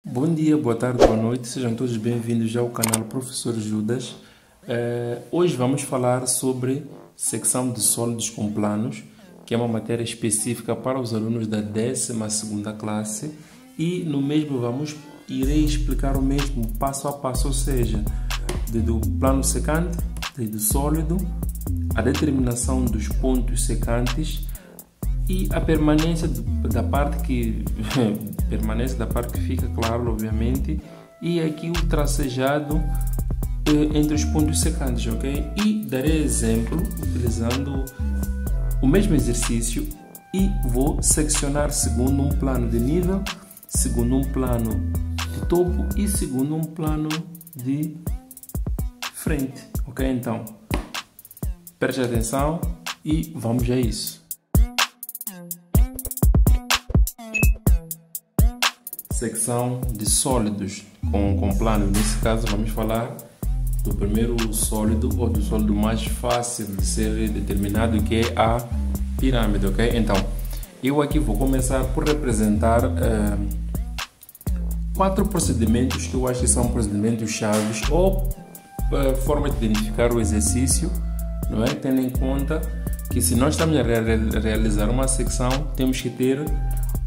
Bom dia, boa tarde, boa noite, sejam todos bem-vindos ao canal Professor Judas. Hoje vamos falar sobre secção de sólidos com planos, que é uma matéria específica para os alunos da 12ª classe, e no mesmo irei explicar o mesmo passo a passo, ou seja, desde o plano secante, desde o sólido, a determinação dos pontos secantes e a permanência da parte que permanece da parte que fica claro, obviamente, e aqui o tracejado entre os pontos secantes, ok? E darei exemplo utilizando o mesmo exercício e vou seccionar segundo um plano de nível, segundo um plano de topo e segundo um plano de frente, ok? Então, preste atenção e vamos a isso. Secção de sólidos com plano. Nesse caso vamos falar do primeiro sólido ou do sólido mais fácil de ser determinado, que é a pirâmide, ok? Então, eu aqui vou começar por representar 4 procedimentos que eu acho que são procedimentos chaves ou forma de identificar o exercício, não é? Tendo em conta que se nós estamos a realizar uma secção, temos que ter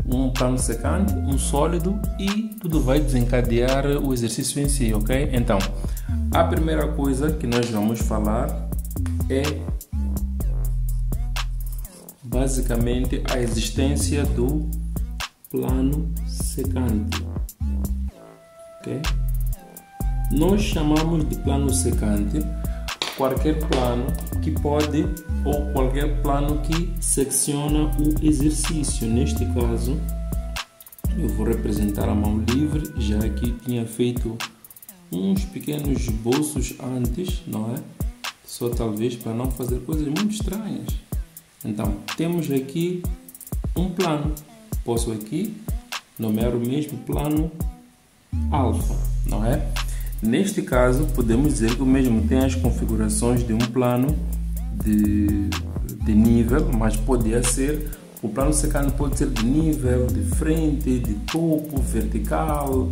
um plano secante, um sólido e tudo vai desencadear o exercício em si, ok? Então, a primeira coisa que nós vamos falar é basicamente a existência do plano secante, ok? Nós chamamos de plano secante qualquer plano que pode ou qualquer plano que secciona o exercício. Neste caso, eu vou representar a mão livre, já que tinha feito uns pequenos esboços antes, não é? Só talvez para não fazer coisas muito estranhas. Então, temos aqui um plano. Posso aqui nomear o mesmo plano alfa, não é? Neste caso, podemos dizer que o mesmo tem as configurações de um plano de nível, mas poderia ser, o plano secante pode ser de nível, de frente, de topo, vertical,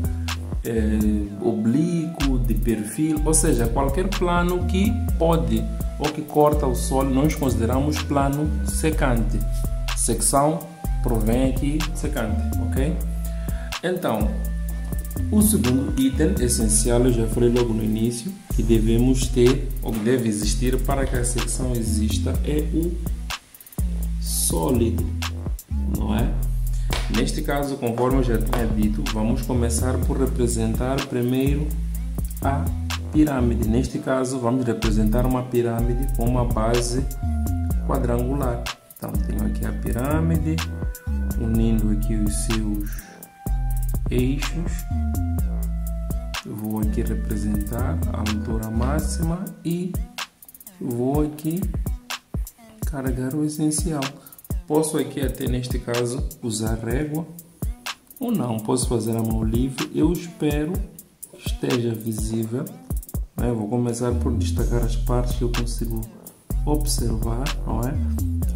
oblíquo, de perfil, ou seja, qualquer plano que pode ou que corta o solo, nós consideramos plano secante. Secção provém aqui secante, ok? Então, o segundo item essencial, eu já falei logo no início, que devemos ter, ou que deve existir para que a secção exista, é o sólido, não é? Neste caso, conforme eu já tinha dito, vamos começar por representar primeiro a pirâmide. Neste caso, vamos representar uma pirâmide com uma base quadrangular. Então, tenho aqui a pirâmide, unindo aqui os seus eixos. Vou aqui representar a altura máxima e vou aqui carregar o essencial. Posso aqui até neste caso usar régua ou não, posso fazer a mão livre. Eu espero que esteja visível, né? Vou começar por destacar as partes que eu consigo observar, não é?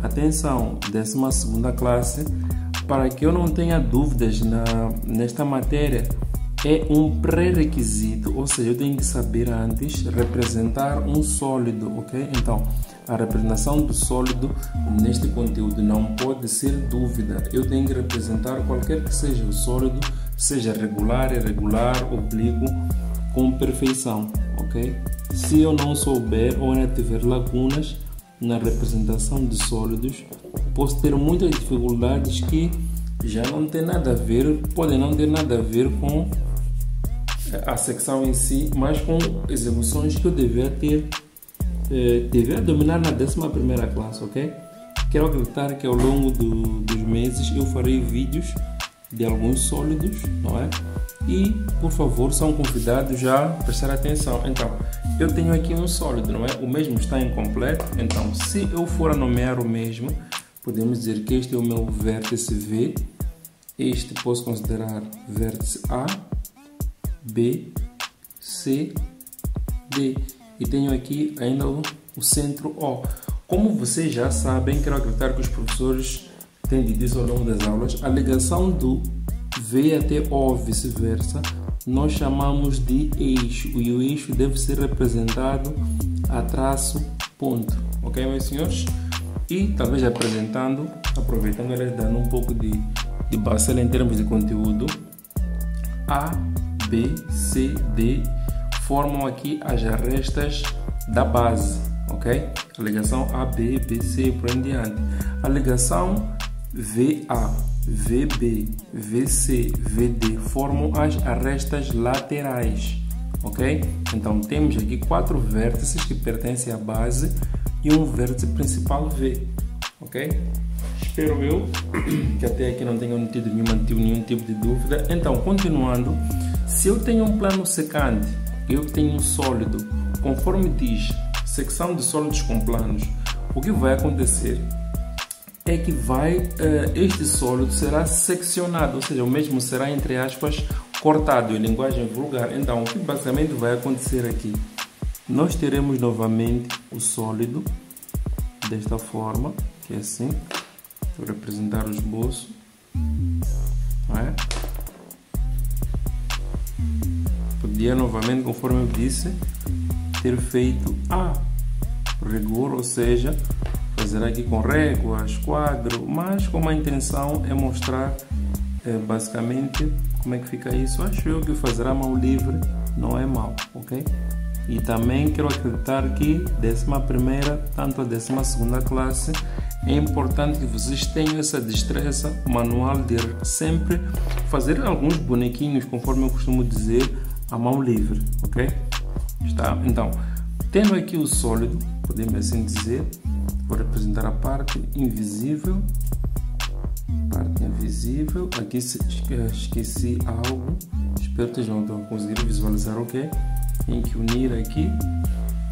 Atenção, 12ª classe, para que eu não tenha dúvidas nesta matéria, é um pré-requisito, ou seja, eu tenho que saber antes representar um sólido, ok? Então, a representação do sólido neste conteúdo não pode ser dúvida. Eu tenho que representar qualquer que seja o sólido, seja regular, irregular, oblíquo, com perfeição, ok? Se eu não souber ou ainda tiver lacunas na representação de sólidos, posso ter muitas dificuldades que já não tem nada a ver, podem não ter nada a ver com a secção em si, mas com execuções que eu devia dominar na 11ª classe, ok? Quero acreditar que ao longo dos meses eu farei vídeos de alguns sólidos, não é? E, por favor, são convidados já a prestar atenção. Então, eu tenho aqui um sólido, não é? O mesmo está incompleto, então se eu for a nomear o mesmo, podemos dizer que este é o meu vértice V, este posso considerar vértice A, B, C, D. E tenho aqui ainda o centro O. Como vocês já sabem, quero acreditar que os professores têm dito isso ao longo das aulas, a ligação do V até O, vice-versa, nós chamamos de eixo, e o eixo deve ser representado a traço ponto, ok, meus senhores? E talvez aproveitando elas, dando um pouco de base em termos de conteúdo, A, B, C, D formam aqui as arestas da base, ok? A ligação A, B, B, C por em diante. A ligação VA, VB, VC, VD formam as arestas laterais, ok? Então temos aqui 4 vértices que pertencem à base e um vértice principal V, ok? Espero eu que até aqui não tenham tido nenhum tipo de dúvida. Então, continuando, se eu tenho um plano secante, eu tenho um sólido, conforme diz secção de sólidos com planos, o que vai acontecer é que este sólido será seccionado, ou seja, o mesmo será, entre aspas, cortado em linguagem vulgar. Então, o que basicamente vai acontecer aqui? Nós teremos novamente o sólido desta forma, que é assim. Vou representar o esboço. Podia novamente, conforme eu disse, ter feito a rigor, ou seja, fazer aqui com réguas, quadro, mas como a intenção é mostrar basicamente como é que fica isso, acho eu que fazer a mão livre não é mal, ok? E também quero acreditar que 11ª, tanto a 12ª classe, é importante que vocês tenham essa destreza manual de sempre fazer alguns bonequinhos, conforme eu costumo dizer, a mão livre, ok? Está? Então, tendo aqui o sólido, podemos assim dizer, vou representar a parte invisível. Aqui esqueci algo, espero que estejam a conseguir visualizar o que. Tenho que unir aqui,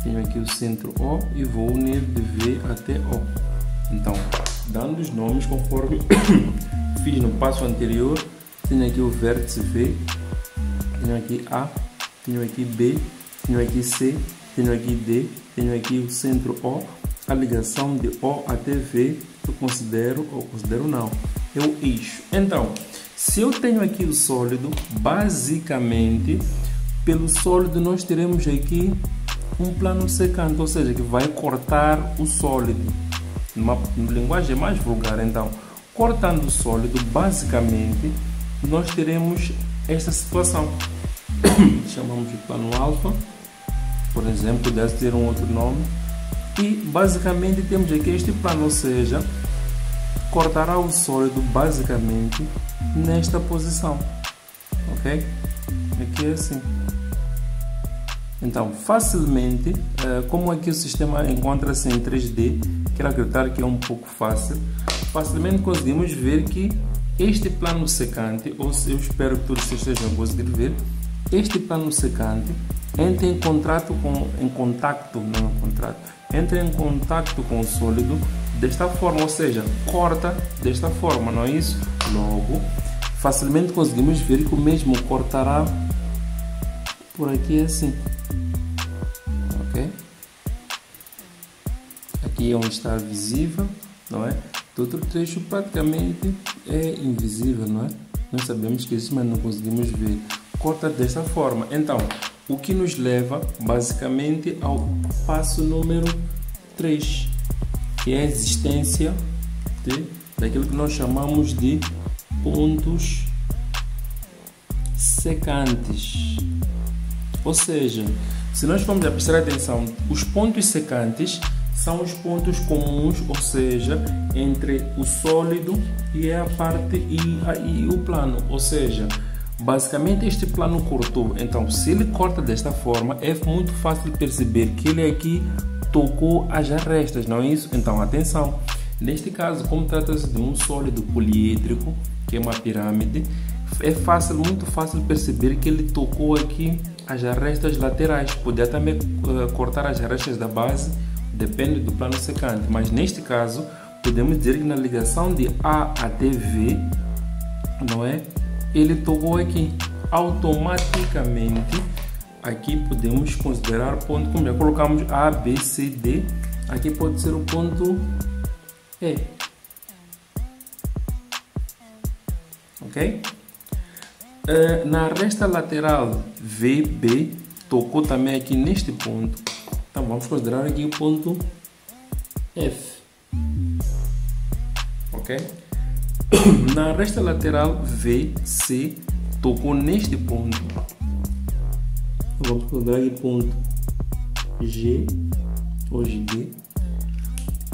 tenho aqui o centro O e vou unir de V até O. Então, dando os nomes conforme fiz no passo anterior, tenho aqui o vértice V, tenho aqui A, tenho aqui B, tenho aqui C, tenho aqui D, tenho aqui o centro O. A ligação de O até V eu considero ou considero não, é o eixo. Então, se eu tenho aqui o sólido, basicamente, pelo sólido nós teremos aqui um plano secante, ou seja, que vai cortar o sólido, numa linguagem mais vulgar. Então, cortando o sólido, basicamente, nós teremos esta situação. Chamamos de plano alfa, por exemplo, deve ter um outro nome. E basicamente temos aqui este plano, ou seja, cortará o sólido basicamente nesta posição, ok? Aqui é assim. Então, facilmente, como aqui o sistema encontra-se em 3D, quero acreditar que é um pouco fácil, facilmente conseguimos ver que este plano secante, ou eu espero que todos vocês estejam a conseguir ver, este plano secante entra em contato com o sólido desta forma, ou seja, corta desta forma, não é isso? Logo, facilmente conseguimos ver que o mesmo cortará por aqui assim, ok? Aqui é onde está visível, não é? O outro trecho praticamente é invisível, não é? Nós sabemos que isso, mas não conseguimos ver. Corta desta forma. Então, o que nos leva basicamente ao passo número 3, que é a existência daquilo que nós chamamos de pontos secantes. Ou seja, se nós formos a prestar atenção, os pontos secantes são os pontos comuns, ou seja, entre o sólido e a parte e o plano, ou seja, basicamente este plano cortou. Então, se ele corta desta forma, é muito fácil perceber que ele aqui tocou as arestas, não é isso? Então, atenção, neste caso, como trata-se de um sólido poliédrico, que é uma pirâmide, é muito fácil perceber que ele tocou aqui as arestas laterais. Podia também cortar as arestas da base, depende do plano secante, mas neste caso podemos dizer que na ligação de A até V, não é? Ele tocou aqui. Automaticamente aqui podemos considerar ponto, como já colocamos A, B, C, D, aqui pode ser o ponto E, ok? Na aresta lateral VB, tocou também aqui neste ponto. Então vamos considerar aqui o ponto F. Ok? Na aresta lateral VC, tocou neste ponto. Vamos considerar aqui ponto G ou GD.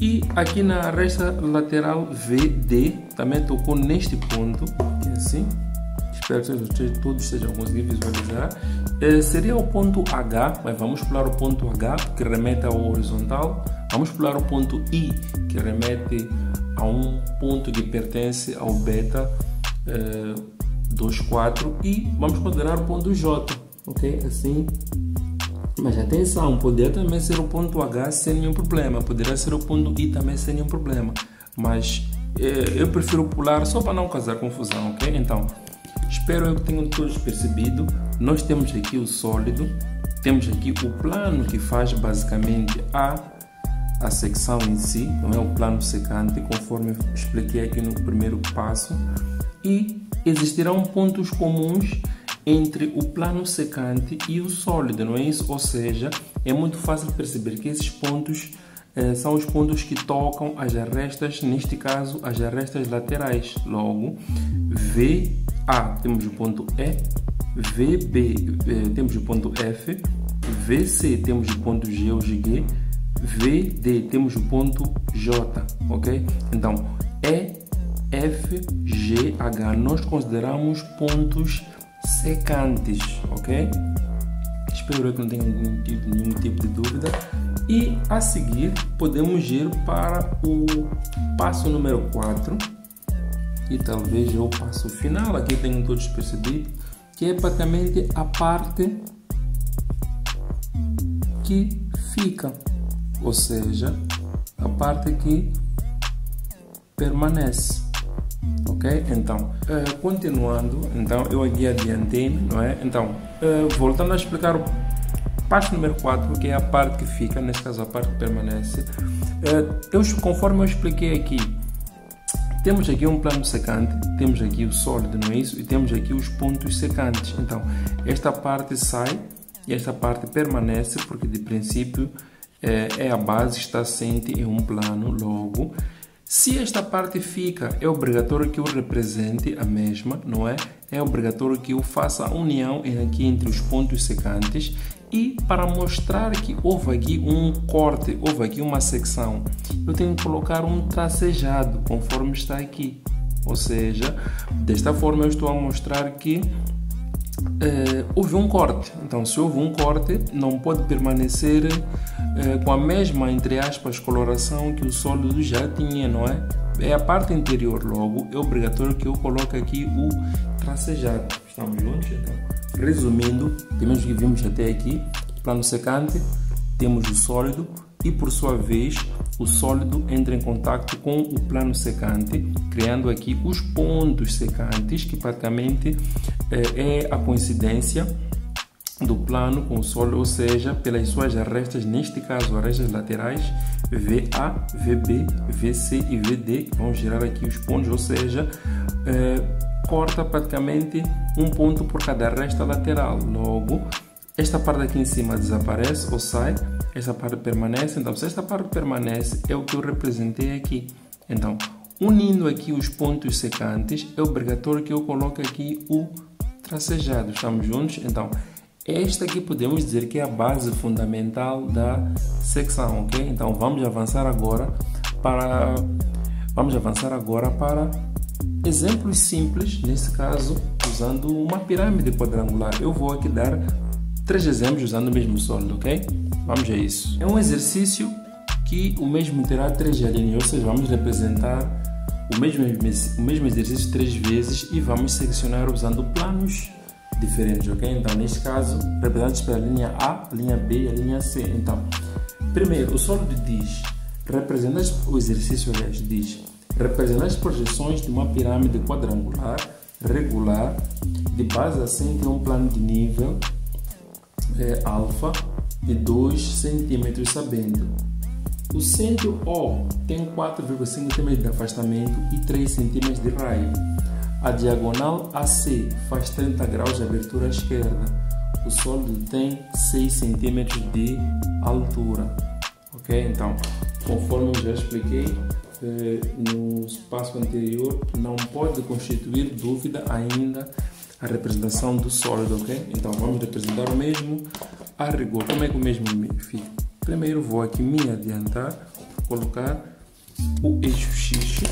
E aqui na aresta lateral VD, também tocou neste ponto, que é assim. Espero que todos estejam conseguindo visualizar. Seria o ponto H, mas vamos pular o ponto H, que remete ao horizontal. Vamos pular o ponto I, que remete a um ponto que pertence ao beta 24. E vamos considerar o ponto J, ok? Assim. Mas atenção, poderia também ser o ponto H sem nenhum problema. Poderia ser o ponto I também sem nenhum problema. Mas eu prefiro pular só para não causar confusão, ok? Então, espero que tenham todos percebido. Nós temos aqui o sólido, temos aqui o plano que faz basicamente a secção em si, não é o plano secante, conforme eu expliquei aqui no primeiro passo. E existirão pontos comuns entre o plano secante e o sólido, não é isso? Ou seja, é muito fácil perceber que esses pontos são os pontos que tocam as arestas, neste caso as arestas laterais. Logo, VA temos o ponto E, VB temos o ponto F, VC temos o ponto G ou GG, VD temos o ponto J, ok? Então, E, F, G, H nós consideramos pontos secantes, ok? Espero que não tenham nenhum tipo de dúvida. E a seguir podemos ir para o passo número 4 e talvez o passo final, aqui tenham todos percebido, que é praticamente a parte que fica, ou seja, a parte que permanece. Ok? Então, continuando, então eu aqui adiantei-me, não é? Então, voltando a explicar o passo número 4, que é a parte que fica, nesse caso a parte que permanece. Conforme eu expliquei aqui, temos aqui um plano secante, temos aqui o sólido, não é isso? E temos aqui os pontos secantes. Então, esta parte sai e esta parte permanece, porque de princípio é a base que está assente em um plano. Logo, se esta parte fica, é obrigatório que eu represente a mesma, não é? É obrigatório que eu faça a união aqui entre os pontos secantes. E para mostrar que houve aqui um corte, houve aqui uma secção, eu tenho que colocar um tracejado, conforme está aqui. Ou seja, desta forma eu estou a mostrar que houve um corte. Então, se houve um corte, não pode permanecer com a mesma, entre aspas, coloração que o sólido já tinha, não é? É a parte interior. Logo, é obrigatório que eu coloque aqui o tracejado. Estamos juntos? Então, resumindo, temos que vimos até aqui, plano secante, temos o sólido e, por sua vez, o sólido entra em contato com o plano secante, criando aqui os pontos secantes, que praticamente é a coincidência do plano com o sólido, ou seja, pelas suas arestas, neste caso arestas laterais, VA, VB, VC e VD, que vão gerar aqui os pontos, ou seja, corta praticamente um ponto por cada aresta lateral. Logo, esta parte aqui em cima desaparece ou sai, esta parte permanece. Então, se esta parte permanece, é o que eu representei aqui. Então, unindo aqui os pontos secantes, é obrigatório que eu coloque aqui o tracejado. Estamos juntos? Então, esta aqui podemos dizer que é a base fundamental da secção, ok? Então, vamos avançar agora para exemplos simples, nesse caso, usando uma pirâmide quadrangular. Eu vou aqui dar 3 exemplos usando o mesmo sólido, ok? Vamos a isso. É um exercício que o mesmo terá 3 linhas, ou seja, vamos representar o mesmo exercício 3 vezes e vamos seccionar usando planos diferentes, ok? Então, neste caso, representados pela linha A, a linha B e a linha C. Então, primeiro, o sólido diz, o exercício, aliás, diz, representar as projeções de uma pirâmide quadrangular regular de base assente em um plano de nível alfa de 2 cm, sabendo o centro O tem 4,5 cm de afastamento e 3 cm de raio. A diagonal AC faz 30 graus de abertura à esquerda. O sólido tem 6 cm de altura. Ok? Então, conforme eu já expliquei no passo anterior, não pode constituir dúvida ainda a representação do sólido. Ok? Então, vamos representar o mesmo a rigor. Como é que o mesmo fica? Primeiro vou aqui me adiantar, colocar o eixo X.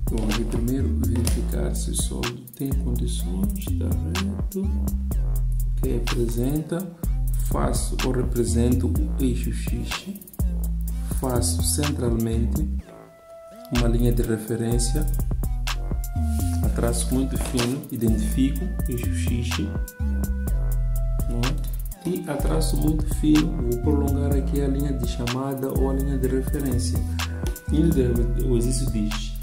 Vou aqui primeiro verificar se o sólido tem condições, está reto, ok, apresenta, faço ou represento o eixo X, faço centralmente uma linha de referência, a traço muito fino, identifico o eixo X, não é? E a traço muito fino vou prolongar aqui a linha de chamada ou a linha de referência. E o exercício diz: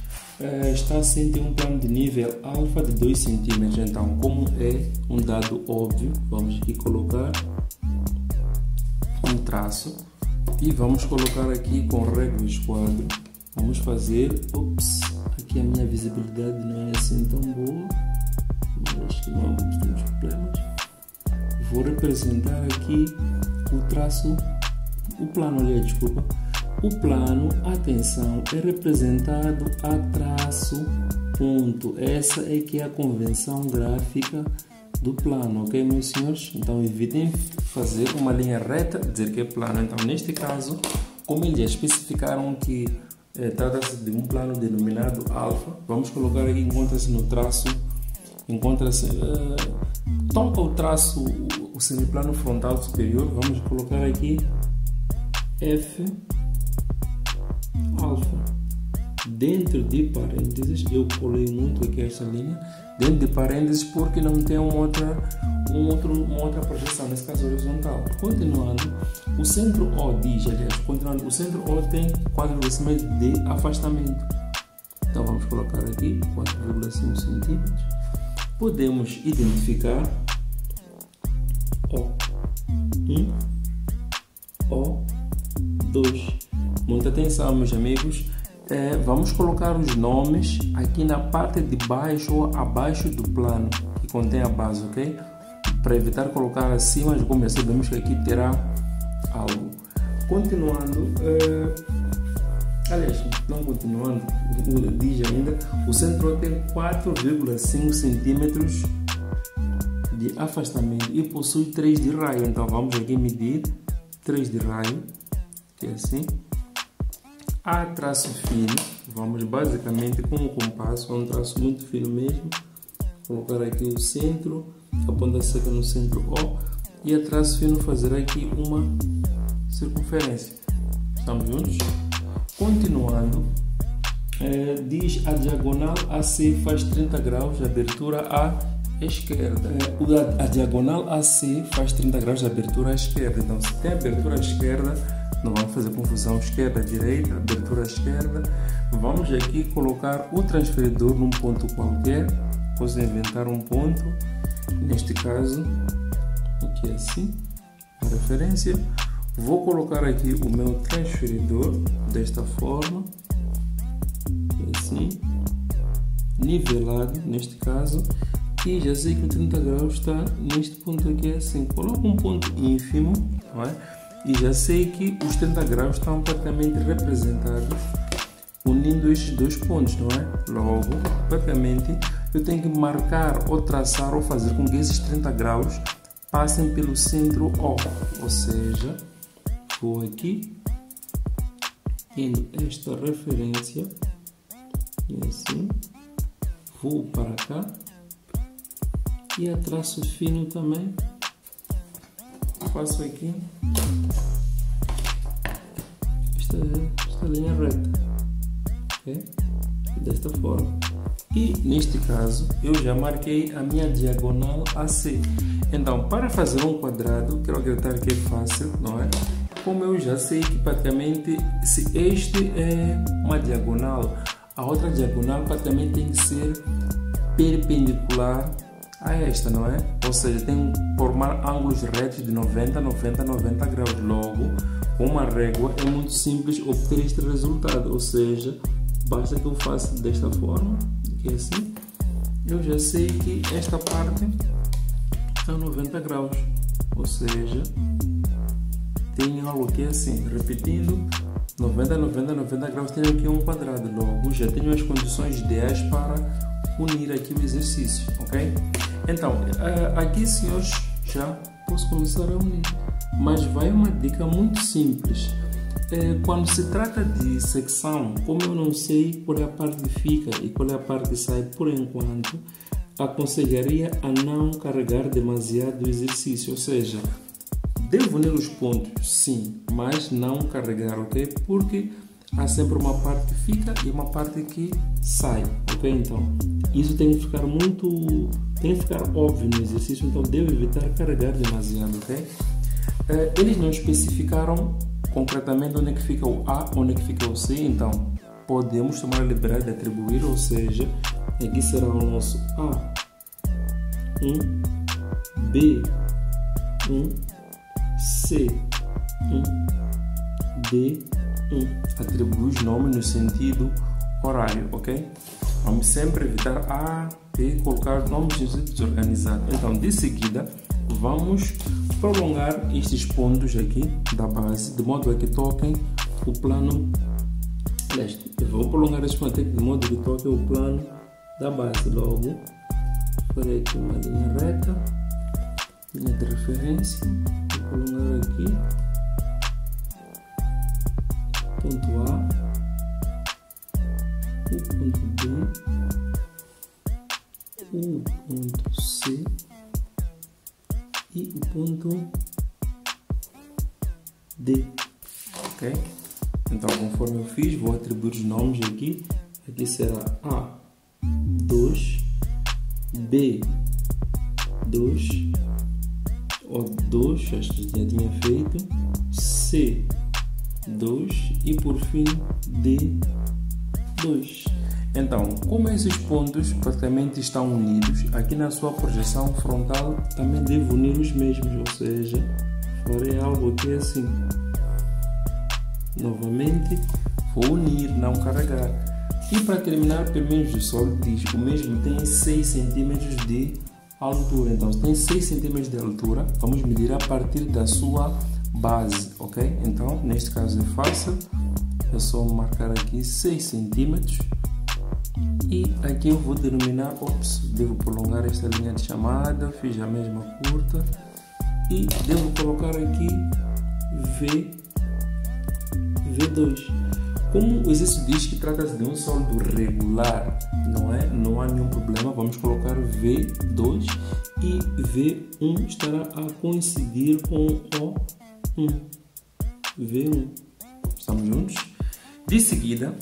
está assim, tem um plano de nível alfa de 2 cm. Então, como é um dado óbvio, vamos aqui colocar um traço e vamos colocar aqui com régua esquadro. Vamos fazer, aqui a minha visibilidade não é assim tão boa, mas acho que não temos problemas. Vou representar aqui o traço, o plano, aliás, desculpa. O plano, atenção, é representado a traço ponto. Essa é que é a convenção gráfica do plano, ok, meus senhores? Então, evitem fazer uma linha reta, dizer que é plano. Então, neste caso, como eles já especificaram que trata-se de um plano denominado alfa, vamos colocar aqui, encontra-se no traço, toca o traço, o semiplano frontal superior, vamos colocar aqui F alfa. Dentro de parênteses, eu colei muito aqui esta linha, dentro de parênteses porque não tem uma outra projeção, nesse caso horizontal. Continuando, o centro O diz, aliás, continuando, o centro O tem 4,5 de afastamento. Então vamos colocar aqui 4,5 centímetros. Podemos identificar O1, O2. Muita atenção, meus amigos. Vamos colocar os nomes aqui na parte de baixo ou abaixo do plano que contém a base, ok? Para evitar colocar acima, como percebemos que aqui terá algo. Continuando, aliás, não continuando, diz ainda, o centro tem 4,5 centímetros de afastamento e possui 3 de raio. Então vamos aqui medir 3 de raio, que é assim. A traço fino, vamos basicamente com o compasso, é um traço muito fino mesmo. Colocar aqui o centro, a ponta seca no centro O, e a traço fino fazer aqui uma circunferência. Estamos juntos? Continuando, diz a diagonal AC faz 30 graus de abertura à esquerda. A diagonal AC faz 30 graus de abertura à esquerda. Então, se tem abertura à esquerda, não vamos fazer confusão esquerda, direita, abertura à esquerda. Vamos aqui colocar o transferidor num ponto qualquer. Posso inventar um ponto, neste caso, aqui assim, a referência. Vou colocar aqui o meu transferidor desta forma, assim, nivelado neste caso. E já sei que o 30 graus está neste ponto aqui assim. Coloco um ponto ínfimo, não é? E já sei que os 30 graus estão praticamente representados unindo estes dois pontos, não é? Logo, praticamente, eu tenho que marcar ou traçar ou fazer com que esses 30 graus passem pelo centro O. Ou seja, vou aqui, indo esta referência, e assim, vou para cá, e a traço fino também, faço aqui esta linha reta, okay? Desta forma. E neste caso eu já marquei a minha diagonal AC. Então, para fazer um quadrado, quero acreditar que é fácil, não é? Como eu já sei que praticamente se este é uma diagonal, a outra diagonal praticamente tem que ser perpendicular a esta, não é? Ou seja, tem que formar ângulos retos de 90, 90, 90 graus. Logo, com uma régua é muito simples obter este resultado, ou seja, basta que eu faça desta forma, que é assim, eu já sei que esta parte é 90 graus, ou seja, tem algo que é assim, repetindo, 90, 90, 90 graus, tenho aqui um quadrado, logo já tenho as condições ideais para unir aqui o exercício, ok? Então, aqui, senhores, já posso começar a unir, mas vai uma dica muito simples. Quando se trata de secção, como eu não sei qual é a parte que fica e qual é a parte que sai por enquanto, aconselharia a não carregar demasiado o exercício, ou seja, devo unir os pontos, sim, mas não carregar, ok? Porque há sempre uma parte que fica e uma parte que sai, ok? Então, isso tem que ficar óbvio no exercício, então devo evitar carregar demasiado, ok? Eles não especificaram concretamente onde é que fica o A, onde é que fica o C, então podemos tomar a liberdade de atribuir, ou seja, aqui será o nosso A1, B1, C1, D1. Atribuir os nomes no sentido horário, ok? Vamos sempre evitar colocar nomes no sentido desorganizado. Então, de seguida, vamos prolongar estes pontos aqui da base, de modo a que toquem o plano leste. Eu vou prolongar estes pontos aqui de modo que toquem o plano da base. Logo, farei aqui uma linha reta, linha de referência, vou prolongar aqui, ponto A, o ponto B, o ponto C e o ponto D, ok? Então, conforme eu fiz, vou atribuir os nomes aqui. Aqui será A2, B2, O2, acho que já tinha feito, C2 e por fim D2. Então, como esses pontos praticamente estão unidos, aqui na sua projeção frontal também devo unir os mesmos, ou seja, farei algo aqui assim. Novamente, vou unir, não carregar. E para terminar, pelo menos o solo diz, o mesmo tem 6 cm de altura. Então, se tem 6 cm de altura, vamos medir a partir da sua base, ok? Então, neste caso é fácil, é só marcar aqui 6 cm. E aqui eu vou denominar, devo prolongar esta linha de chamada, fiz a mesma curta e devo colocar aqui V2. Como o exercício diz que trata-se de um sólido regular, não é? Não há nenhum problema, vamos colocar V2 e V1 estará a coincidir com o 1. V1. Estamos juntos? De seguida,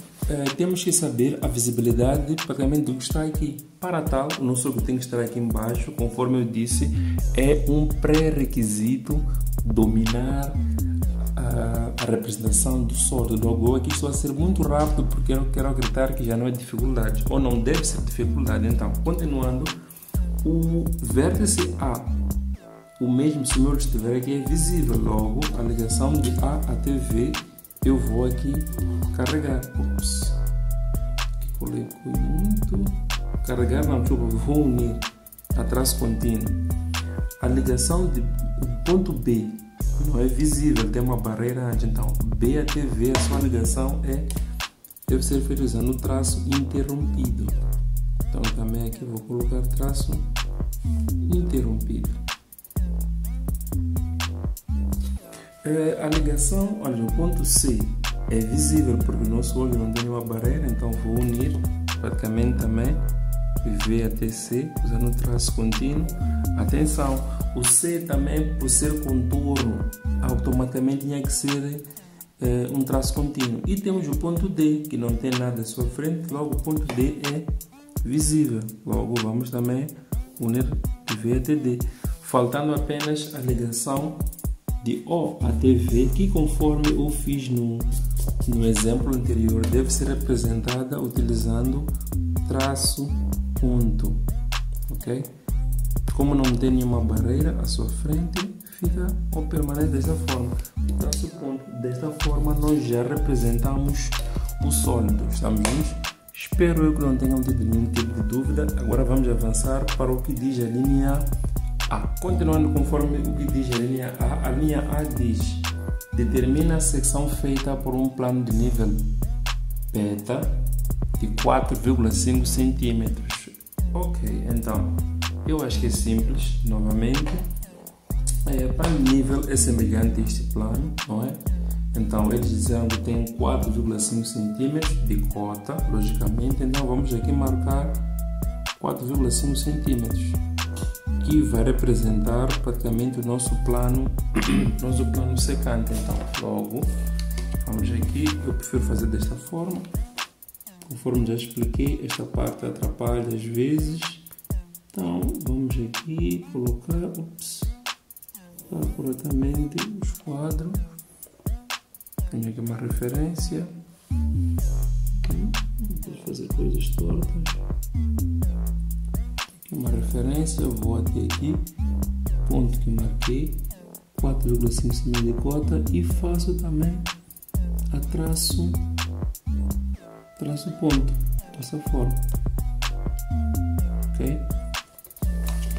temos que saber a visibilidade praticamente do que está aqui. Para tal, o nosso logo tem que estar aqui embaixo, conforme eu disse, é um pré-requisito dominar a representação do sólido. Logo, aqui estou a ser muito rápido porque eu quero acreditar que já não é dificuldade, ou não deve ser dificuldade. Então, continuando, o vértice A, o mesmo se o meu estiver aqui, é visível. Logo, a ligação de A até V, eu vou aqui carregar. Aqui coloquei muito. Carregar, não, desculpa, vou unir a traço contínuo. A ligação de ponto B não é visível, tem uma barreira antes. Então, B até V, a sua ligação deve ser feita usando o traço interrompido. Então, também aqui vou colocar traço interrompido. A ligação, olha, o ponto C é visível porque o nosso olho não tem uma barreira, então vou unir praticamente também V até C, usando o traço contínuo. Atenção, o C também, por ser contorno, automaticamente tinha que ser um traço contínuo. E temos o ponto D, que não tem nada à sua frente, logo o ponto D é visível. Logo vamos também unir V até D, faltando apenas a ligação de O até V, que conforme eu fiz no exemplo anterior, deve ser representada utilizando traço ponto, ok? Como não tem nenhuma barreira à sua frente, fica ou permanece desta forma. Traço ponto. Desta forma nós já representamos o sólido. Estamos juntos? Espero eu que não tenham tido nenhum tipo de dúvida. Agora vamos avançar para o que diz a linha A. Continuando conforme o que diz a linha A diz: determina a secção feita por um plano de nível beta de 4,5 cm. Ok, então eu acho que é simples. Novamente, plano de nível é semelhante a este plano, não é? Então eles dizem que tem 4,5 cm de cota, logicamente. Então vamos aqui marcar 4,5 cm, que vai representar praticamente o nosso plano secante. Então logo vamos aqui, eu prefiro fazer desta forma. Conforme já expliquei, esta parte atrapalha às vezes. Então vamos aqui colocar corretamente os quadros. Tenho aqui uma referência. Vou fazer coisas tortas. Aqui uma referência, eu vou até aqui, ponto que marquei, 4,5 cm de cota, e faço também a traço ponto, dessa forma. Ok?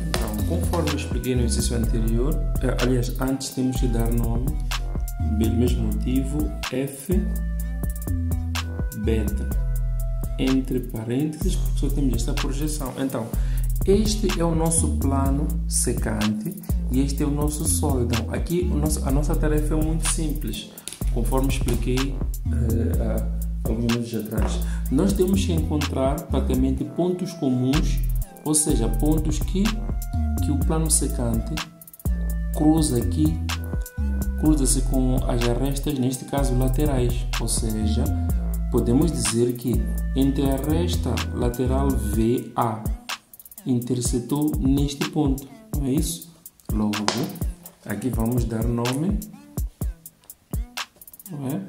Então, conforme eu expliquei no exercício anterior, aliás, antes temos que dar nome, pelo mesmo motivo, F beta, entre parênteses, porque só temos esta projeção. Então, este é o nosso plano secante e este é o nosso sólido. Então, aqui a nossa tarefa é muito simples, conforme expliquei alguns minutos atrás. Nós temos que encontrar praticamente pontos comuns, ou seja, pontos que o plano secante cruza-se com as arestas, neste caso laterais, ou seja, podemos dizer que entre a aresta lateral VA intersetou neste ponto, não é isso? Logo, aqui vamos dar nome, não é?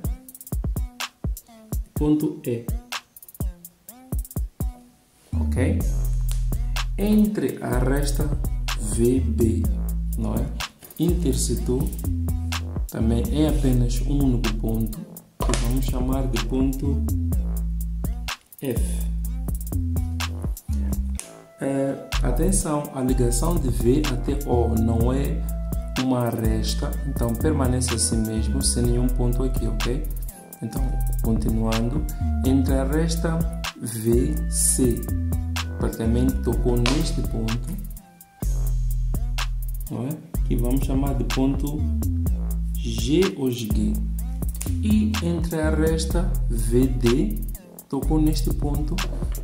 Ponto E, ok? Entre a aresta VB, não é? Intersetou, também é apenas um único ponto, que vamos chamar de ponto F. Atenção, a ligação de V até O não é uma aresta, então permanece assim mesmo, sem nenhum ponto aqui, ok? Então, continuando, entre a aresta VC, praticamente tocou neste ponto, não é? Que vamos chamar de ponto G ou G. E entre a aresta VD, tocou neste ponto,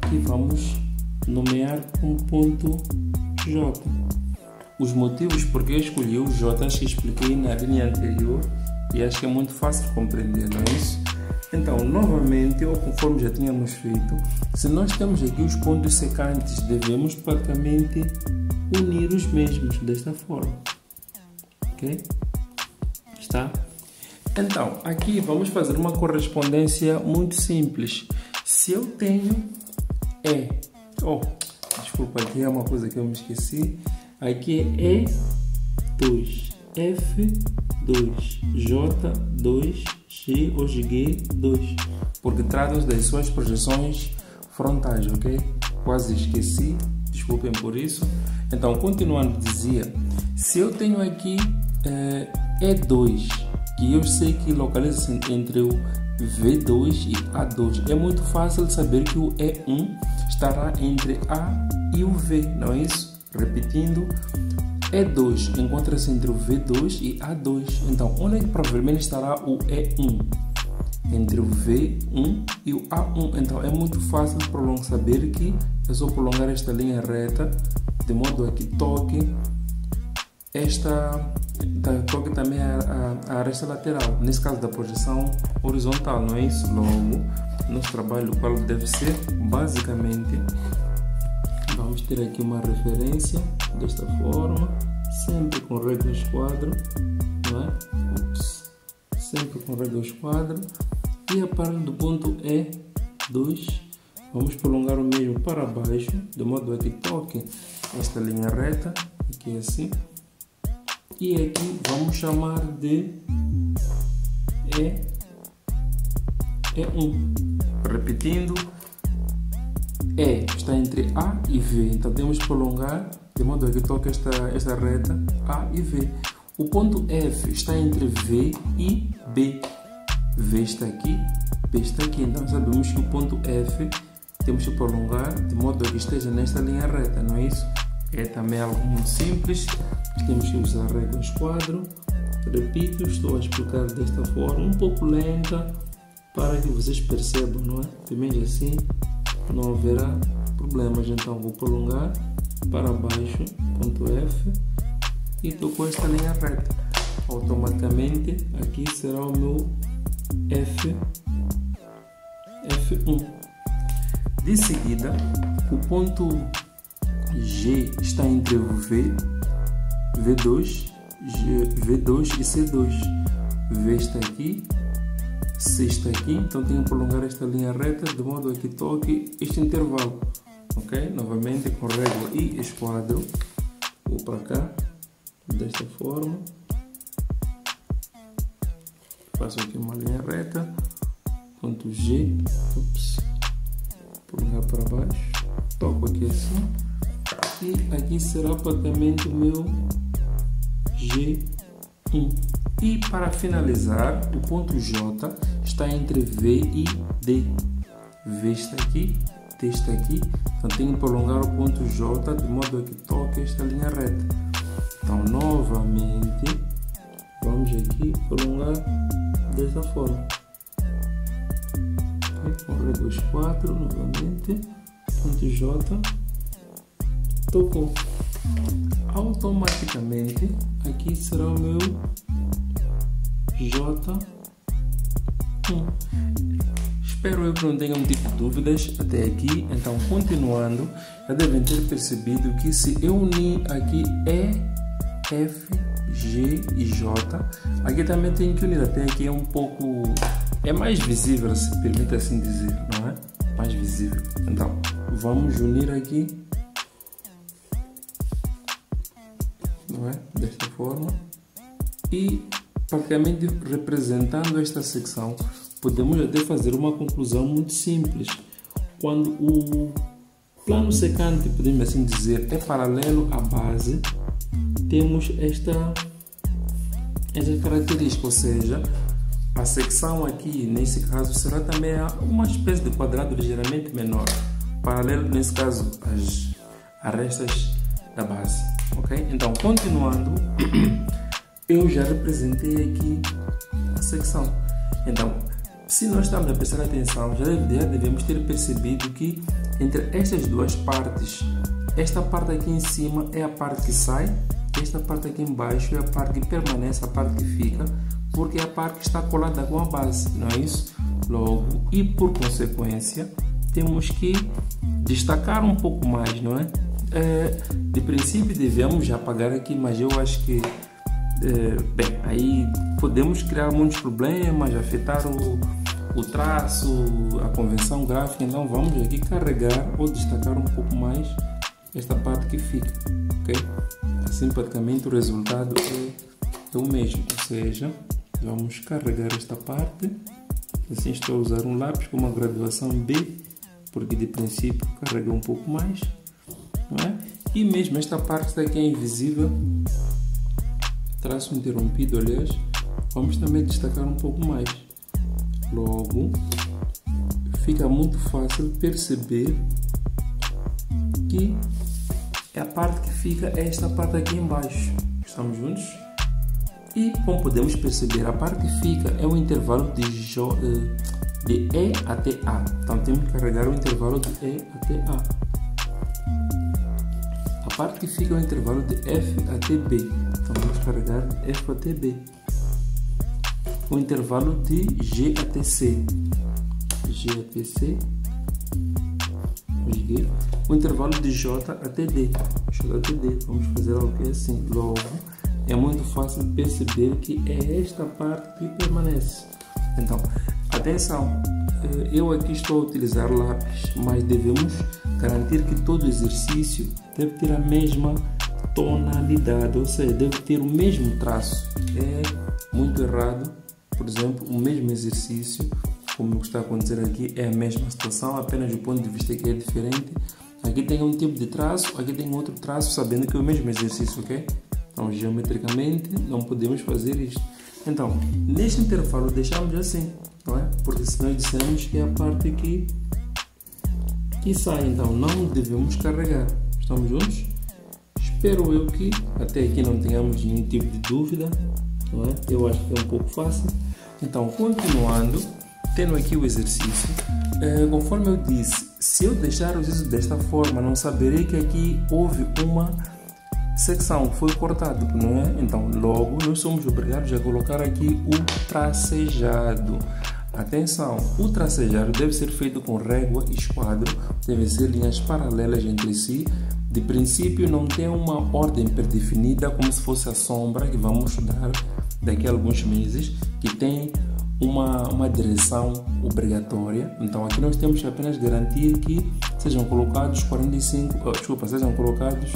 que vamos nomear um ponto J. Os motivos porque eu escolhi o J, acho que expliquei na linha anterior e acho que é muito fácil de compreender, não é isso? Então, novamente, ou conforme já tínhamos feito, se nós temos aqui os pontos secantes, devemos praticamente unir os mesmos desta forma, ok? Está? Então, aqui vamos fazer uma correspondência muito simples. Se eu tenho desculpa, aqui é uma coisa que eu me esqueci. Aqui é E2, F2, J2, G ou G2, porque tratam das suas projeções frontais, ok? Quase esqueci, desculpem por isso. Então, continuando, dizia, se eu tenho aqui E2, que eu sei que localiza-se entre o V2 e A2, é muito fácil saber que o E1 estará entre A e o V, não é isso? Repetindo, E2 encontra-se entre o V2 e A2, então onde é que provavelmente estará o E1? Entre o V1 e o A1, então é muito fácil saber que é só prolongar esta linha reta, de modo a que toque também a aresta lateral, nesse caso da projeção horizontal, não é isso? Logo, nosso trabalho qual deve ser, basicamente, vamos ter aqui uma referência desta forma, sempre com regras quadro, não é? Sempre com regras quadro, e a partir do ponto E2, vamos prolongar o mesmo para baixo, de modo a que toque esta linha reta, aqui assim. E aqui vamos chamar de E1. Repetindo, E está entre A e V, então temos que prolongar de modo a que toque esta reta A e V. O ponto F está entre V e B. V está aqui, B está aqui, então sabemos que o ponto F temos que prolongar de modo a que esteja nesta linha reta, não é isso? É também algo muito simples, temos que usar a régua esquadro. Repito, estou a explicar desta forma, um pouco lenta, para que vocês percebam, não é? Primeiro assim, não haverá problemas. Então vou prolongar para baixo, ponto F, e estou com esta linha reta. Automaticamente aqui será o meu F1. De seguida, o ponto G está entre o V2 e C2. V está aqui, C está aqui, então tenho que prolongar esta linha reta de modo a que toque este intervalo. Ok? Novamente com régua e esquadro, vou para cá, desta forma, faço aqui uma linha reta, ponto G, prolongar para baixo, toco aqui assim, e aqui será praticamente o meu G1. E para finalizar, o ponto J está entre V e D. V está aqui, D está aqui, então tenho que prolongar o ponto J de modo a que toque esta linha reta. Então novamente vamos aqui prolongar desta forma. Com régua 4 novamente, ponto J, tocou. Automaticamente aqui será o meu J1. Espero eu que não tenham tido dúvidas até aqui. Então, continuando, já devem ter percebido que se eu unir aqui E, F, G e J, aqui também tenho que unir. Até aqui é um pouco, é mais visível, se permite assim dizer, não é? Mais visível. Então, vamos unir aqui, não é? Desta forma, e praticamente representando esta secção, podemos até fazer uma conclusão muito simples. Quando o plano secante, podemos assim dizer, é paralelo à base, temos esta característica, ou seja, a secção aqui, nesse caso, será também uma espécie de quadrado ligeiramente menor, paralelo, nesse caso, às arestas da base. Ok? Então, continuando, eu já representei aqui a secção. Então, se nós estamos a prestar atenção, já devemos ter percebido que entre estas duas partes, esta parte aqui em cima é a parte que sai, esta parte aqui embaixo é a parte que permanece, a parte que fica, porque é a parte que está colada com a base, não é isso? Logo, e por consequência, temos que destacar um pouco mais, não é? De princípio devemos já apagar aqui, mas eu acho que bem, aí podemos criar muitos problemas, afetar o traço, a convenção gráfica. Então vamos aqui carregar ou destacar um pouco mais esta parte que fica, ok? Assim praticamente o resultado é o mesmo, ou seja, vamos carregar esta parte. Assim estou a usar um lápis com uma graduação B, porque de princípio carreguei um pouco mais, não é? E mesmo esta parte daqui é invisível, traço interrompido, aliás, vamos também destacar um pouco mais. Logo, fica muito fácil perceber que a parte que fica é esta parte aqui embaixo. Estamos juntos? E como podemos perceber, a parte que fica é o intervalo de E até A. Então temos que carregar o intervalo de E até A. A parte que fica é o intervalo de F até B. Então vamos carregar F até B. O intervalo de G até C. G até C. O intervalo de J até D. J até D. Vamos fazer algo que é assim. Logo, é muito fácil perceber que é esta parte que permanece. Então, atenção. Eu aqui estou a utilizar lápis, mas devemos garantir que todo exercício deve ter a mesma tonalidade, ou seja, deve ter o mesmo traço. É muito errado, por exemplo, o mesmo exercício como está a acontecer aqui, é a mesma situação, apenas o ponto de vista aqui é diferente. Aqui tem um tipo de traço, aqui tem outro traço, sabendo que é o mesmo exercício, ok? Então, geometricamente, não podemos fazer isto. Então, neste intervalo, deixamos assim, não é? Porque se nós dissermos que é a parte aqui que sai, então não devemos carregar. Estamos juntos? Espero eu que até aqui não tenhamos nenhum tipo de dúvida, não é? Eu acho que é um pouco fácil. Então, continuando, tendo aqui o exercício, conforme eu disse, se eu deixar o exercício desta forma, não saberei que aqui houve uma secção, foi cortado, não é? Então, logo, nós somos obrigados a colocar aqui o tracejado. Atenção, o tracejado deve ser feito com régua e esquadro, devem ser linhas paralelas entre si. De princípio, não tem uma ordem predefinida, como se fosse a sombra, que vamos estudar daqui a alguns meses, que tem uma direção obrigatória. Então, aqui nós temos que apenas garantir que sejam colocados sejam colocados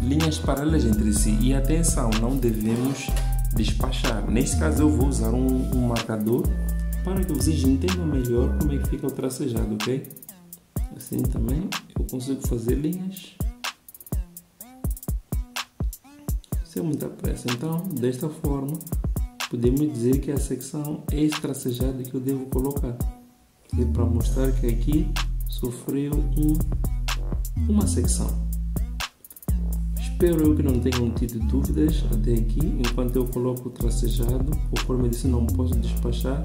linhas paralelas entre si. E atenção, não devemos despachar. Neste caso, eu vou usar um marcador para que vocês entendam melhor como é que fica o tracejado, ok? Assim também eu consigo fazer linhas sem muita pressa. Então, desta forma, podemos dizer que a secção é esse tracejado que eu devo colocar. É para mostrar que aqui sofreu uma secção. Espero eu que não tenham tido dúvidas até aqui, enquanto eu coloco o tracejado. Conforme eu disse, não posso despachar.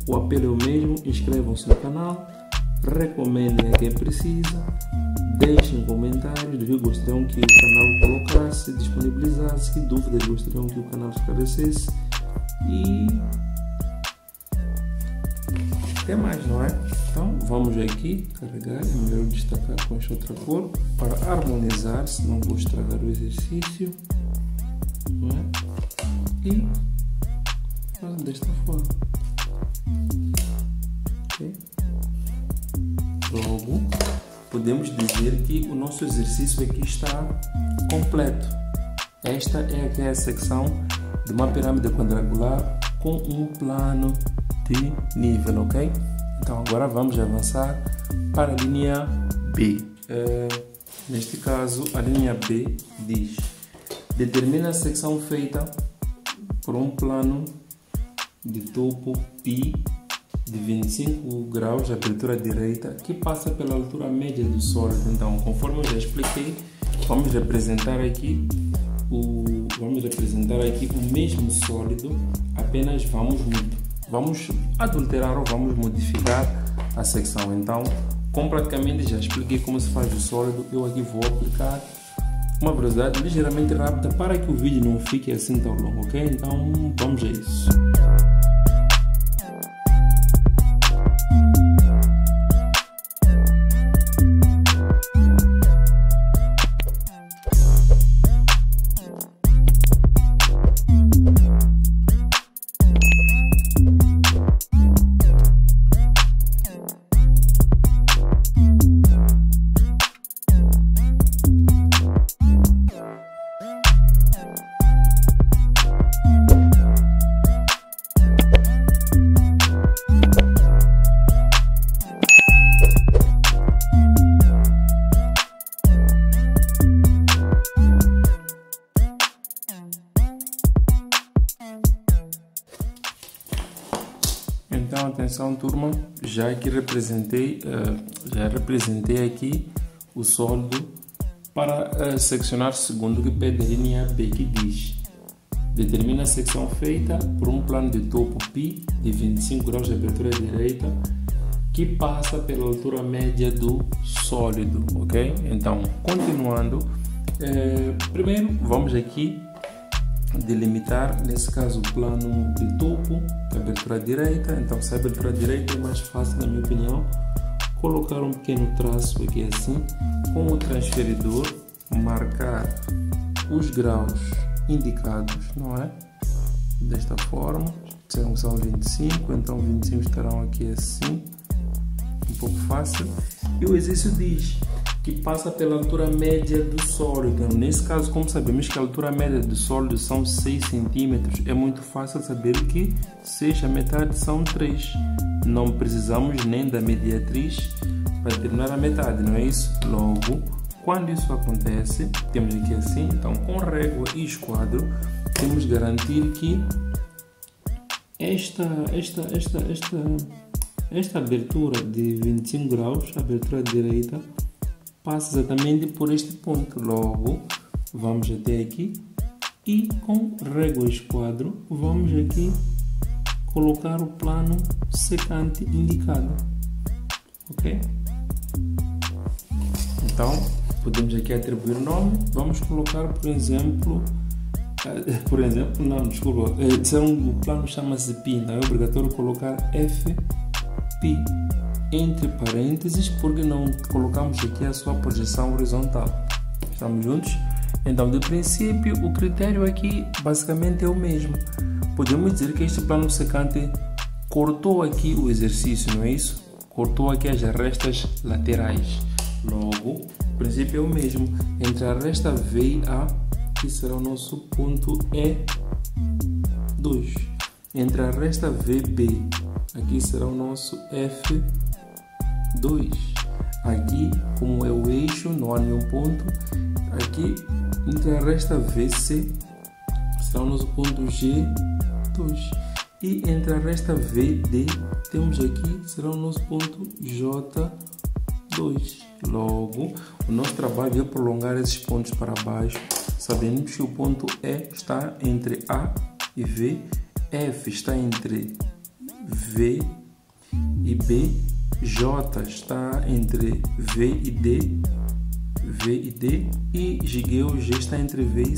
O apelo é o mesmo, inscrevam-se no canal, recomendem a quem precisa, deixem comentários do que gostariam que o canal colocasse, disponibilizasse, que dúvidas gostariam que o canal esclarecesse e até mais, não é? Então vamos aqui carregar, é melhor destacar com esta outra cor para harmonizar, senão vou estragar o exercício, não é? E faz desta forma. Okay. Logo, podemos dizer que o nosso exercício aqui está completo. Esta é aqui a secção de uma pirâmide quadrangular com um plano de nível, ok? Então agora vamos avançar para a linha B. Neste caso, a linha B diz: determina a secção feita por um plano de topo π de 25 graus de abertura direita que passa pela altura média do sólido. Então, conforme eu já expliquei, vamos representar aqui o mesmo sólido, apenas vamos adulterar ou vamos modificar a secção. Então, como praticamente já expliquei como se faz o sólido, eu aqui vou aplicar uma velocidade ligeiramente rápida para que o vídeo não fique assim tão longo, ok? Então, vamos a isso. Então, atenção turma, já representei aqui o sólido para seccionar segundo o que pede a linha B, que diz: determina a secção feita por um plano de topo π de 25 graus de abertura direita que passa pela altura média do sólido, ok? Então, continuando, primeiro vamos aqui delimitar, nesse caso, o plano de topo, abertura direita. Então, se a abertura direita é mais fácil, na minha opinião, colocar um pequeno traço aqui assim, com o transferidor, marcar os graus indicados, não é? Desta forma, são 25, então 25 estarão aqui assim, um pouco fácil. E o exercício diz: que passa pela altura média do sólido. Então, nesse caso, como sabemos que a altura média do sólido são 6 cm, é muito fácil saber que 6 a metade são 3. Não precisamos nem da mediatriz para determinar a metade, não é isso? Logo, quando isso acontece, temos aqui assim, então com régua e esquadro, temos de garantir que esta abertura de 25 graus, a abertura direita, passa exatamente por este ponto. Logo, vamos até aqui e com régua e esquadro vamos aqui colocar o plano secante indicado, ok? Então, podemos aqui atribuir nome, vamos colocar, por exemplo, não, desculpa, o plano chama-se Pi, então é obrigatório colocar FP entre parênteses, porque não colocamos aqui a sua projeção horizontal. Estamos juntos? Então, de princípio, o critério aqui basicamente é o mesmo. Podemos dizer que este plano secante cortou aqui o exercício, não é isso? Cortou aqui as arestas laterais. Logo, o princípio é o mesmo. Entre a aresta V e A, que será o nosso ponto E2. Entre a aresta VB, aqui será o nosso F2. Aqui, como é o eixo, não há nenhum ponto. Aqui, entre a aresta VC, será o nosso ponto G2. E entre a aresta VD, temos aqui, será o nosso ponto J2. Logo, o nosso trabalho é prolongar esses pontos para baixo. Sabemos que o ponto E está entre A e V, F está entre V e B, J está entre V e D, e G está entre V e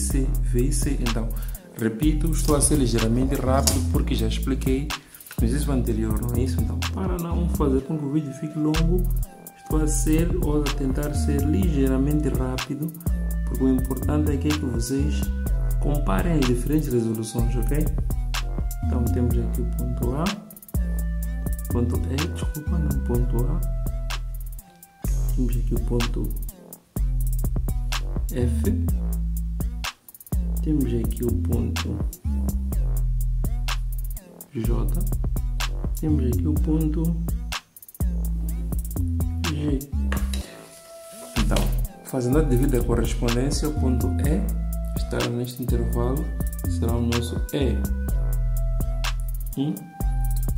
C. Então, repito, estou a ser ligeiramente rápido porque já expliquei no exercício anterior, não é isso? Então, para não fazer com que o vídeo fique longo, estou a tentar ser ligeiramente rápido, porque o importante é que vocês comparem as diferentes resoluções, ok? Então temos aqui o ponto A, ponto A, temos aqui o ponto F, temos aqui o ponto J, temos aqui o ponto G. Então, fazendo a devida correspondência, o ponto E estará neste intervalo, será o nosso E1.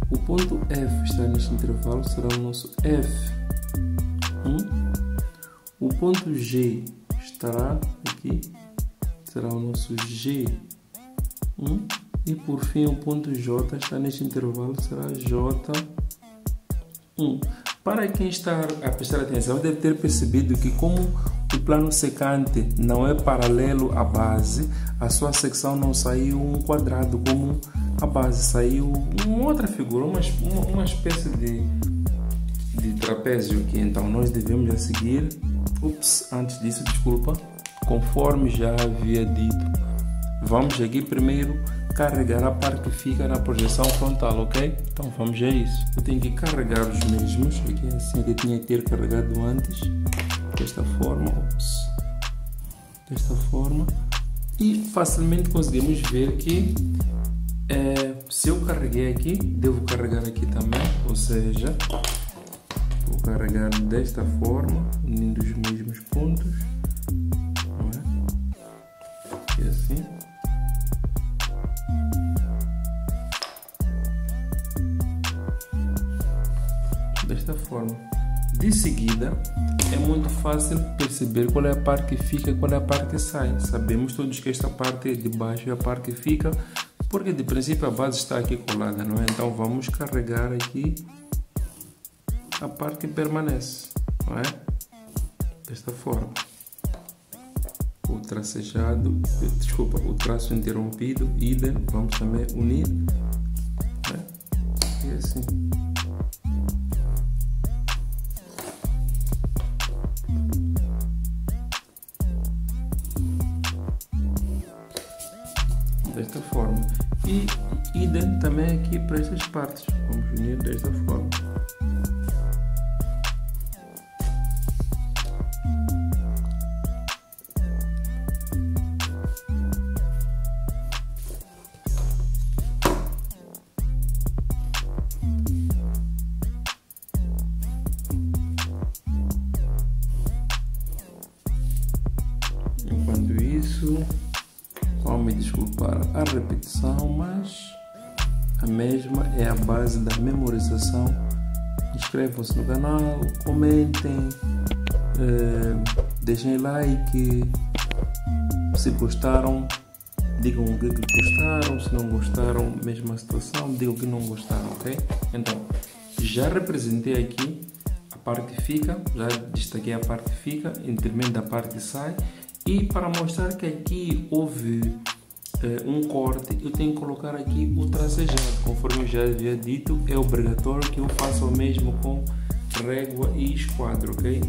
O ponto F está neste intervalo, será o nosso F1. O ponto G estará aqui, será o nosso G1. E por fim, o ponto J está neste intervalo, será J1. Para quem está a prestar atenção, deve ter percebido que, como o plano secante não é paralelo à base, a sua secção não saiu um quadrado como a base, saiu uma outra figura, uma espécie de trapézio aqui. Então nós devemos a seguir, antes disso, desculpa, conforme já havia dito, vamos aqui primeiro carregar a parte que fica na projeção frontal, ok? Então vamos a isso. Eu tenho que carregar os mesmos, aqui é assim que eu tinha que ter carregado antes, desta forma, desta forma, e facilmente conseguimos ver que se eu carreguei aqui, devo carregar aqui também, ou seja, vou carregar desta forma, unindo os mesmos pontos, não é? E assim. Desta forma. De seguida, é muito fácil perceber qual é a parte que fica e qual é a parte que sai. Sabemos todos que esta parte de baixo é a parte que fica, porque de princípio a base está aqui colada, não é? Então vamos carregar aqui a parte que permanece, não é? Desta forma. O tracejado, desculpa, o traço interrompido, idem, vamos também unir, né? E assim. Desta forma, e idem também aqui para estas partes, vamos unir desta forma. Vão me desculpar a repetição, mas a mesma é a base da memorização. Inscrevam-se no canal, comentem, deixem like. Se gostaram, digam o que gostaram. Se não gostaram, mesma situação, digam que não gostaram, ok? Então, já representei aqui a parte fica, já destaquei a parte fica, em detrimento da parte sai. E para mostrar que aqui houve um corte, eu tenho que colocar aqui o tracejado. Conforme eu já havia dito, é obrigatório que eu faça o mesmo com régua e esquadro, ok?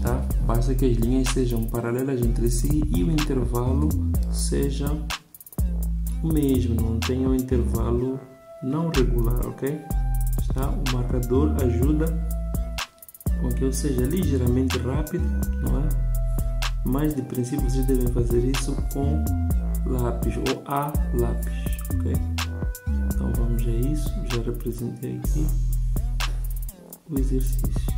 Tá? Basta que as linhas sejam paralelas entre si e o intervalo seja o mesmo, não tenha um intervalo não regular, ok? Tá? O marcador ajuda com que eu seja ligeiramente rápido, não é? Mas de princípio vocês devem fazer isso com lápis ou a lápis, ok? Então vamos a isso, já representei aqui o exercício.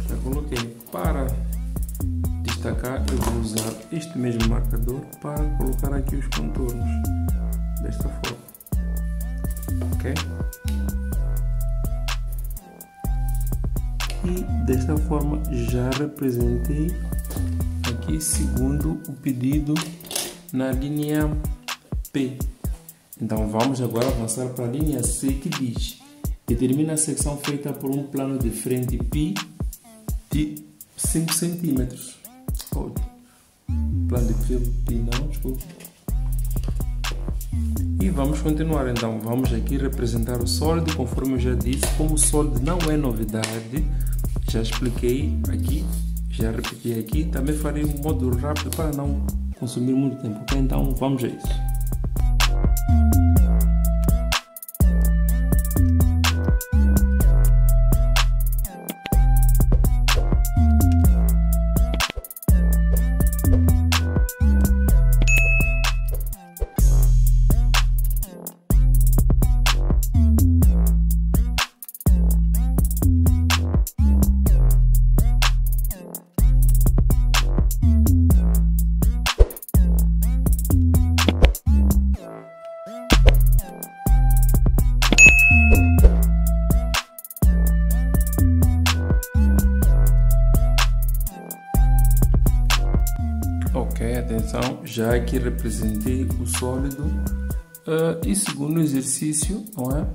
Já coloquei. Para destacar, eu vou usar este mesmo marcador para colocar aqui os contornos, desta forma, ok? E desta forma já representei aqui segundo o pedido na linha P. Então vamos agora avançar para a linha C, que diz: determina a secção feita por um plano de frente π de 5 cm. Plano de frente π não, desculpa. E vamos continuar. Então vamos aqui representar o sólido, conforme eu já disse. Como o sólido não é novidade, já expliquei aqui, já repeti aqui. Também farei um módulo rápido para não consumir muito tempo, ok? Então vamos a isso. Ok, atenção, já aqui representei o sólido e segundo o exercício, não é?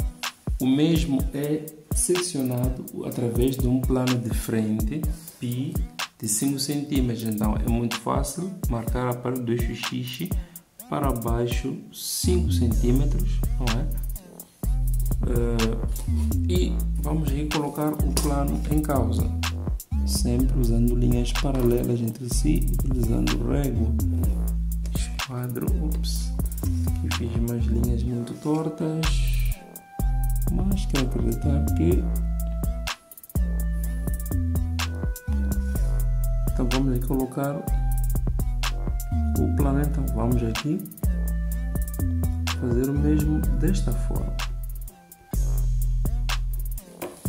O mesmo é seccionado através de um plano de frente π de 5 cm. Então é muito fácil marcar a parte do eixo X para baixo 5 cm, não é? E vamos aí colocar o plano em causa, sempre usando linhas paralelas entre si, utilizando régua, esquadro. Aqui fiz umas linhas muito tortas, mas quero acreditar que... Então vamos aqui colocar o plano. Então vamos aqui fazer o mesmo desta forma,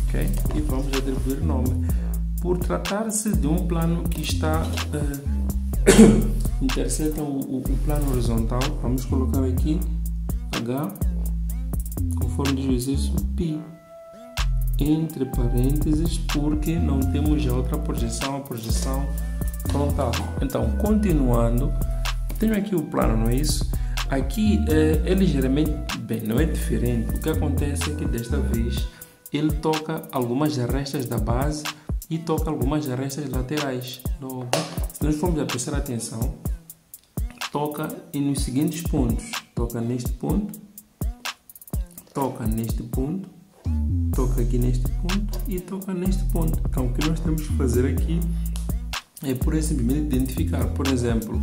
ok? E vamos atribuir nome. Por tratar-se de um plano que está intersecta o plano horizontal, vamos colocar aqui H, conforme diz o exercício, π, entre parênteses, porque não temos já outra projeção, a projeção frontal. Então, continuando, tenho aqui o plano, não é isso? Aqui é ligeiramente, bem, não é diferente. O que acontece é que desta vez ele toca algumas arestas da base e toca algumas arestas laterais. Logo, se nós formos a prestar atenção, toca nos seguintes pontos: toca neste ponto, toca neste ponto, toca aqui neste ponto e toca neste ponto. Então o que nós temos que fazer aqui é por simplesmente identificar. Por exemplo,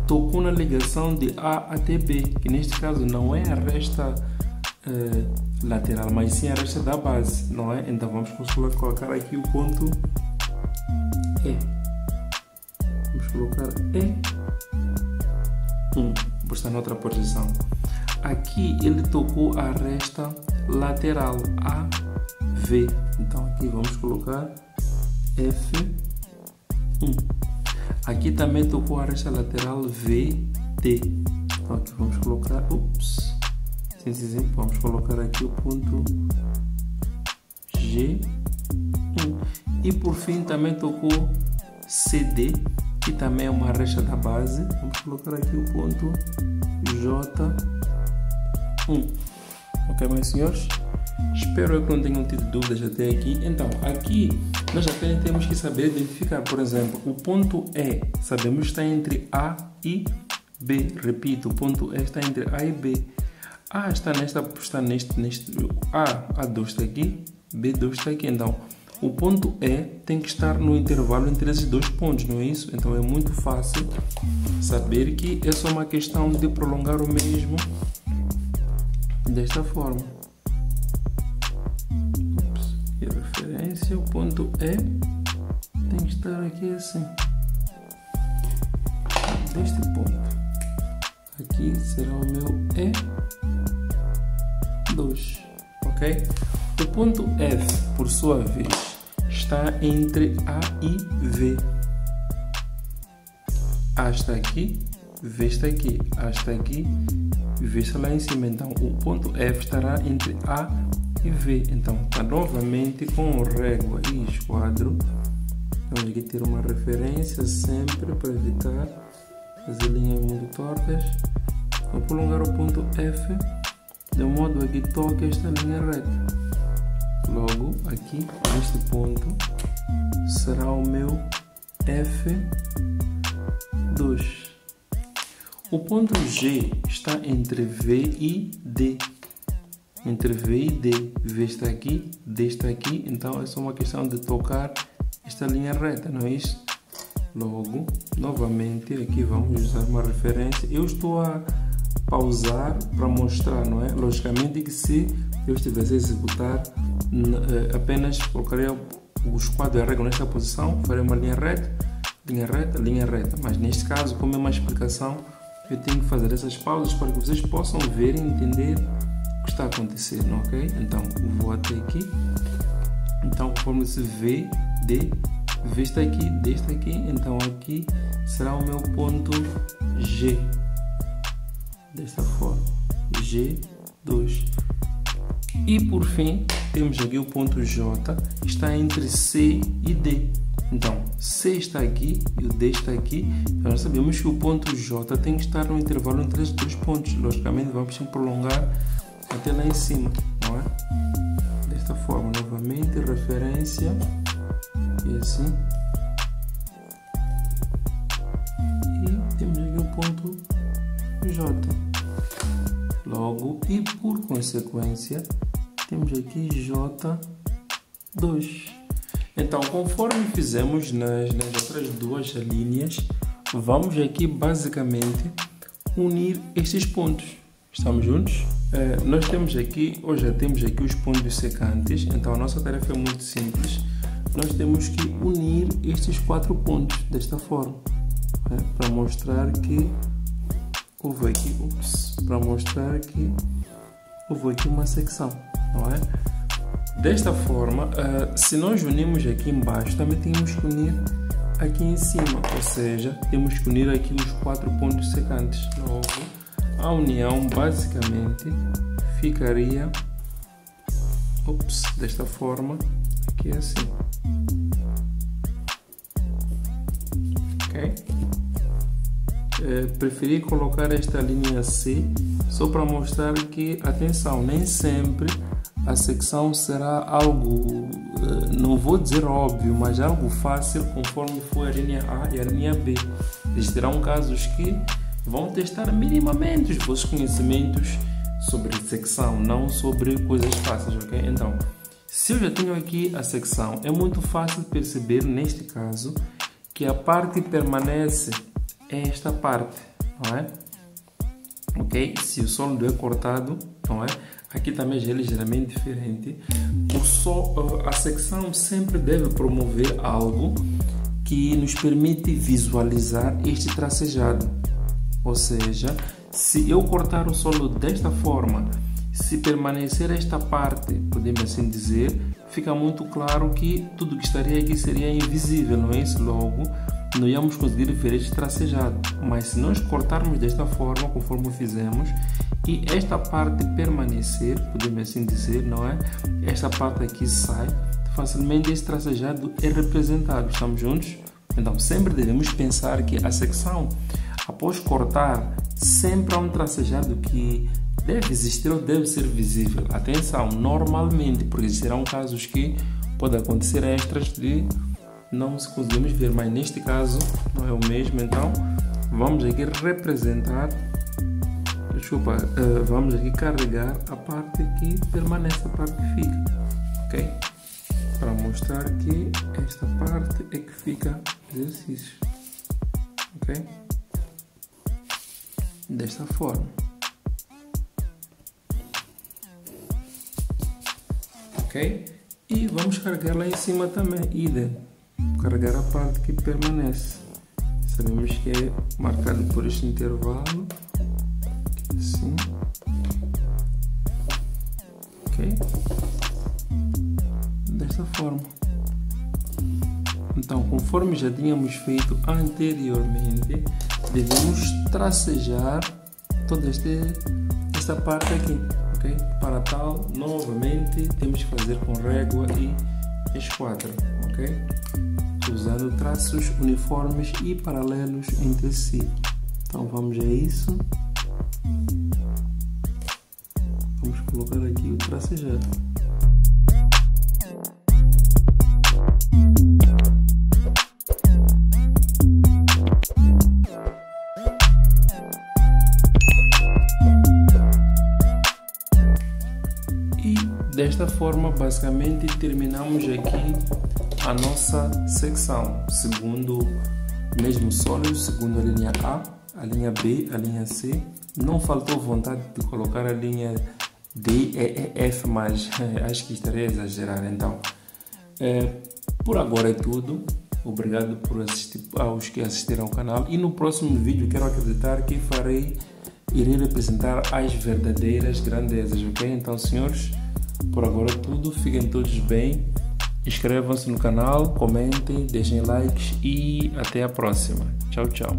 tocou na ligação de A até B, que neste caso não é a aresta lateral, mas sim a aresta da base, não é? Então vamos colocar aqui o ponto E. Vamos colocar E1, por estar noutra posição. Aqui ele tocou a aresta lateral AV, aqui vamos colocar F1. Aqui também tocou a resta lateral VT. Então aqui vamos colocar, vamos colocar aqui o ponto G1. E por fim também tocou CD, que também é uma resta da base. Vamos colocar aqui o ponto J1. Ok, meus senhores? Espero que não tenham tido dúvidas até aqui. Então, aqui nós apenas temos que saber identificar, por exemplo, o ponto E. Sabemos que está entre A e B. Repito, o ponto E está entre A e B. A está neste A2 está aqui, B2 está aqui. Então, o ponto E tem que estar no intervalo entre esses dois pontos, não é isso? Então, é muito fácil saber que é só uma questão de prolongar o mesmo desta forma. E a referência, o ponto E tem que estar aqui assim, deste ponto. Aqui será o meu E2, ok? O ponto F, por sua vez, está entre A e V. A está aqui, V está aqui, A está aqui, V está lá em cima. Então, o ponto F estará entre A e V. Então, tá novamente com régua e esquadro. Vamos aqui ter uma referência sempre para evitar fazer linhas muito tortas. Vou prolongar o ponto F de modo a que toque esta linha reta. Logo, aqui, neste ponto, será o meu F2. O ponto G está entre V e D. Entre V e D. V está aqui, D está aqui. Então, é só uma questão de tocar esta linha reta, não é isso? Logo, novamente, aqui vamos usar uma referência. Eu estou a pausar para mostrar, não é? Logicamente que se eu estivesse a executar, apenas colocaria o esquadro e a régua nesta posição, faria uma linha reta, linha reta, linha reta. Mas neste caso, como é uma explicação, eu tenho que fazer essas pausas para que vocês possam ver e entender o que está acontecendo, ok? Então, vou até aqui. Então, conforme se vê, D, V está aqui, D está aqui. Então, aqui será o meu ponto G. Desta forma, G2. E por fim, temos aqui o ponto J, está entre C e D. Então, C está aqui e o D está aqui. Então, nós sabemos que o ponto J tem que estar no intervalo entre esses dois pontos. Logicamente, vamos prolongar até lá em cima, não é? Desta forma, novamente, referência. E assim. E temos aqui o ponto J. Logo, e por consequência, temos aqui J2. Então, conforme fizemos nas outras duas linhas, vamos aqui basicamente unir estes pontos. Estamos juntos? Nós temos aqui, hoje já temos aqui os pontos secantes, então a nossa tarefa é muito simples. Nós temos que unir estes 4 pontos desta forma, para mostrar que houve aqui, houve aqui uma secção, não é? Desta forma, se nós unirmos aqui embaixo, também temos que unir aqui em cima, ou seja, temos que unir aqui os 4 pontos secantes. Logo, a união basicamente ficaria, desta forma, aqui assim, ok? Preferi colocar esta linha C só para mostrar que, atenção, nem sempre a secção será algo, não vou dizer óbvio, mas algo fácil conforme foi a linha A e a linha B. Existirão casos que vão testar minimamente os vossos conhecimentos sobre secção, não sobre coisas fáceis, ok? Então, se eu já tenho aqui a secção, é muito fácil perceber neste caso que a parte que permanece é esta parte, não é? Ok? Se o sólido é cortado, não é? Aqui também já é ligeiramente diferente. A secção sempre deve promover algo que nos permite visualizar este tracejado. Ou seja, se eu cortar o sólido desta forma, se permanecer esta parte, podemos assim dizer, fica muito claro que tudo que estaria aqui seria invisível, não é isso? Logo, não íamos conseguir ver este tracejado. Mas se nós cortarmos desta forma, conforme fizemos, e esta parte permanecer, podemos assim dizer, não é? Esta parte aqui sai, facilmente este tracejado é representado. Estamos juntos? Então, sempre devemos pensar que a secção, após cortar, sempre há um tracejado que deve existir ou deve ser visível. Atenção, normalmente, porque existirão casos que pode acontecer extras de não se conseguimos ver, mas neste caso não é o mesmo. Então, vamos aqui representar, vamos aqui carregar a parte que permanece, a parte que fica, ok? Para mostrar que esta parte é que fica exercício, ok? Desta forma, ok? E vamos carregar lá em cima também, idem, carregar a parte que permanece. Sabemos que é marcado por este intervalo, assim, ok? Desta forma. Então, conforme já tínhamos feito anteriormente, devemos tracejar toda esta parte aqui, ok? Para tal, novamente, temos que fazer com régua e esquadro, ok? Usando traços uniformes e paralelos entre si. Então, vamos a isso. Vamos colocar aqui o tracejado. Desta forma, basicamente, terminamos aqui a nossa secção, segundo o mesmo sólido, segundo a linha A, a linha B, a linha C. Não faltou vontade de colocar a linha D, E, F, mas acho que estarei a exagerar. Então, por agora é tudo. Obrigado por assistir, aos que assistiram ao canal. E no próximo vídeo, quero acreditar que irei representar as verdadeiras grandezas, ok? Então, senhores, por agora é tudo. Fiquem todos bem. Inscrevam-se no canal, comentem, deixem likes e até a próxima. Tchau, tchau.